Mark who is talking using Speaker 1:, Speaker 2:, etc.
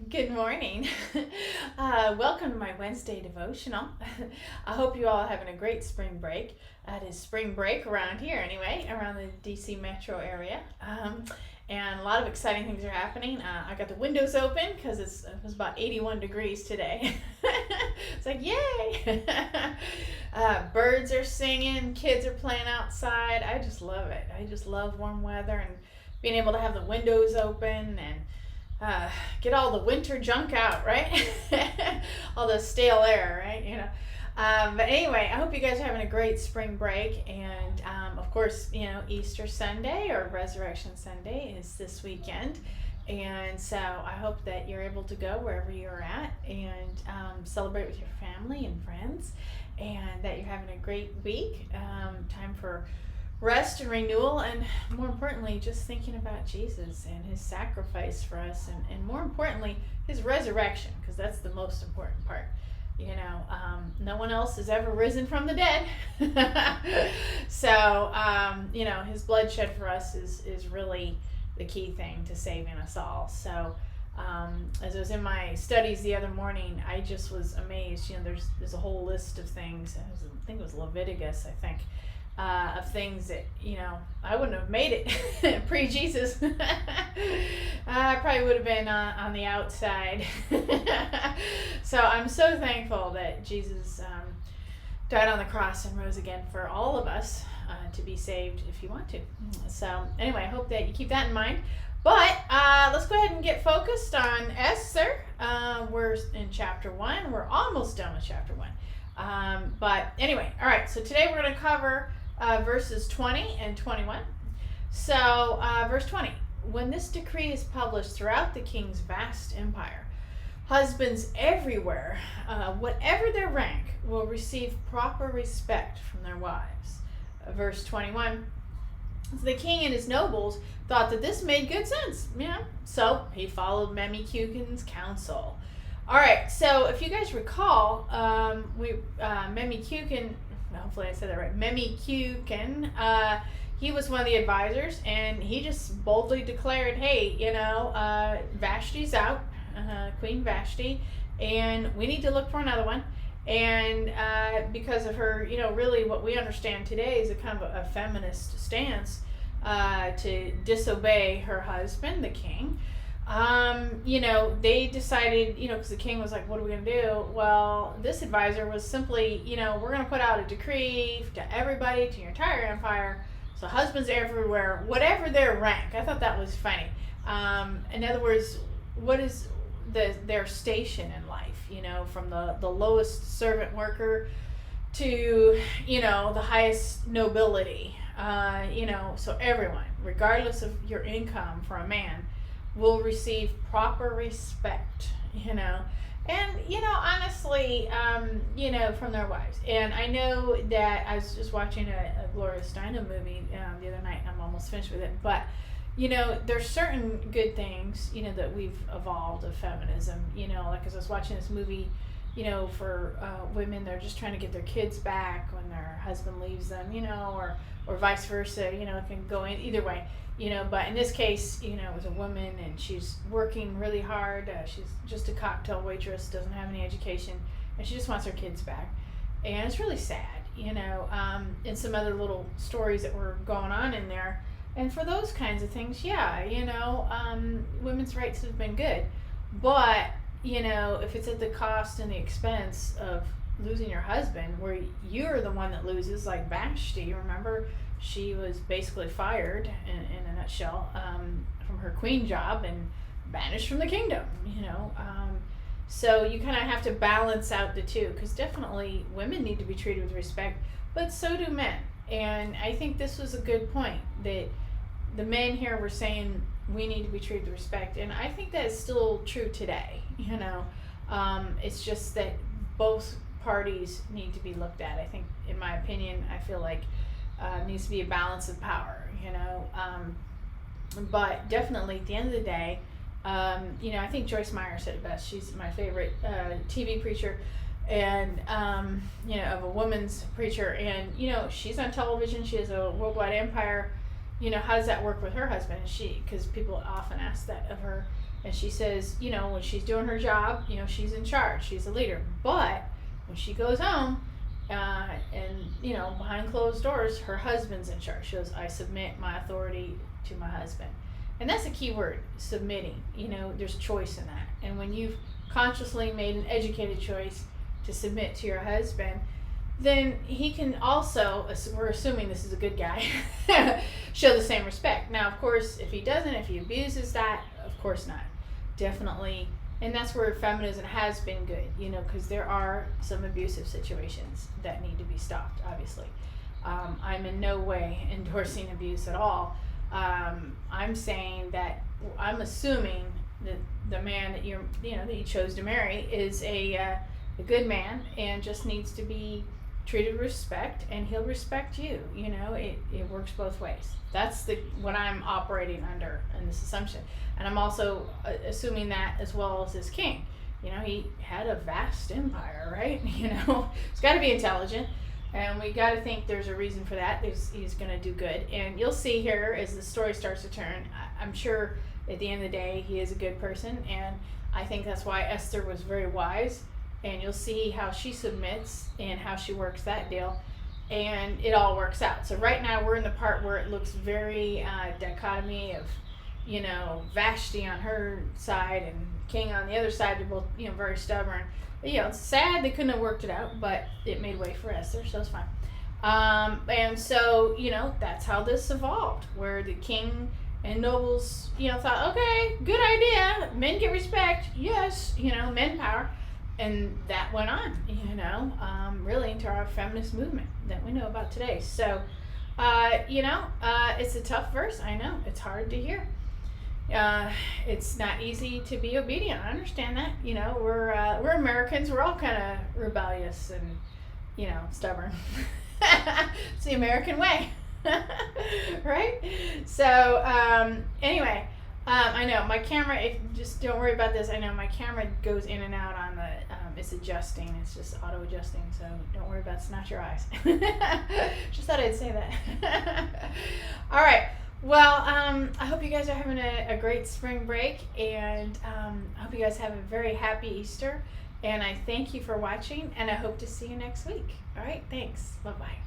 Speaker 1: Good morning. Welcome to my Wednesday devotional. I hope you all are having a great spring break. It is spring break around here, anyway, around the DC metro area. And a lot of exciting things are happening. I got the windows open because it was about 81 degrees today. It's like, yay! Birds are singing, kids are playing outside. I just love it. I just love warm weather and being able to have the windows open and get all the winter junk out, right? All the stale air, right? But anyway, I hope you guys are having a great spring break. And of course, Easter Sunday or Resurrection Sunday is this weekend. And so I hope that you're able to go wherever you're at and celebrate with your family and friends, and that you're having a great week. Time for rest and renewal, and more importantly, just thinking about Jesus and his sacrifice for us, and more importantly, his resurrection, because that's the most important part. No one else has ever risen from the dead. So his bloodshed for us is really the key thing to saving us all. So as I was in my studies the other morning, I just was amazed. There's a whole list of things. I think it was Leviticus, of things that I wouldn't have made it pre-Jesus. I probably would have been on the outside. So I'm so thankful that Jesus died on the cross and rose again for all of us to be saved if you want to. So anyway, I hope that you keep that in mind. But let's go ahead and get focused on Esther. We're in chapter 1. We're almost done with chapter 1. But anyway, all right, so today we're going to cover verses 20 and 21. So verse 20, when this decree is published throughout the king's vast empire, husbands everywhere, whatever their rank, will receive proper respect from their wives. Verse 21, the king and his nobles thought that this made good sense, so he followed Memucan's counsel. All right, so if you guys recall, Memucan, hopefully I said that right, Memucan, he was one of the advisors, and he just boldly declared, hey, Vashti's out, Queen Vashti, and we need to look for another one. And because of her, really what we understand today is a kind of a feminist stance to disobey her husband, the king. They decided, because the king was like, what are we going to do? Well, this advisor was simply, we're going to put out a decree to everybody, to your entire empire. So husbands everywhere, whatever their rank. I thought that was funny. In other words, what is their station in life, from the lowest servant worker to, the highest nobility, so everyone, regardless of your income for a man, will receive proper respect, and honestly, from their wives. And I know that I was just watching a Gloria Steinem movie the other night, and I'm almost finished with it, but there's certain good things, that we've evolved of feminism, like as I was watching this movie, for women, they're just trying to get their kids back when their husband leaves them, or vice versa, it can go in either way. But in this case, it was a woman, and she's working really hard. She's just a cocktail waitress, doesn't have any education, and she just wants her kids back. And it's really sad, and some other little stories that were going on in there. And for those kinds of things, women's rights have been good. But, if it's at the cost and the expense of losing your husband, where you're the one that loses, like Vashti, remember? She was basically fired, in a nutshell, from her queen job and banished from the kingdom, So you kind of have to balance out the two, because definitely women need to be treated with respect, but so do men. And I think this was a good point, that the men here were saying we need to be treated with respect. And I think that is still true today, It's just that both parties need to be looked at. I think, in my opinion, I feel like needs to be a balance of power, but definitely at the end of the day, I think Joyce Meyer said it best. She's my favorite TV preacher, and of a woman's preacher, and she's on television, she has a worldwide empire. How does that work with her husband? Because people often ask that of her, And she says, when she's doing her job, she's in charge, she's a leader. But when she goes home, and behind closed doors, her husband's in charge. She goes, I submit my authority to my husband. And that's a key word, submitting. There's choice in that. And when you've consciously made an educated choice to submit to your husband, then he can also, we're assuming this is a good guy, show the same respect. Now, of course, if he doesn't, if he abuses that, of course not. Definitely. And that's where feminism has been good, because there are some abusive situations that need to be stopped, obviously. I'm in no way endorsing abuse at all. I'm saying that I'm assuming that the man that that you chose to marry is a good man and just needs to be treated with respect, and he'll respect you. It works both ways. That's what I'm operating under in this assumption. And I'm also assuming that as well as his king. He had a vast empire, right? He's got to be intelligent, and we got to think there's a reason for that. He's going to do good. And you'll see here as the story starts to turn, I'm sure at the end of the day, he is a good person. And I think that's why Esther was very wise. And you'll see how she submits and how she works that deal. And it all works out. So right now we're in the part where it looks very dichotomy of, Vashti on her side and King on the other side. They're both, very stubborn. But, it's sad they couldn't have worked it out, but it made way for Esther, so it's fine. And so, that's how this evolved, where the king and nobles, thought, okay, good idea. Men get respect. Yes, men power. And that went on, really into our feminist movement that we know about today. So, it's a tough verse. I know it's hard to hear. It's not easy to be obedient. I understand that. We're Americans. We're all kind of rebellious and, stubborn. It's the American way, right? So, anyway. I know my camera, just don't worry about this. I know my camera goes in and out on the, it's adjusting. It's just auto adjusting. So don't worry about it. It's not your eyes. Just thought I'd say that. All right. Well, I hope you guys are having a great spring break, and I hope you guys have a very happy Easter. And I thank you for watching, and I hope to see you next week. All right. Thanks. Bye-bye.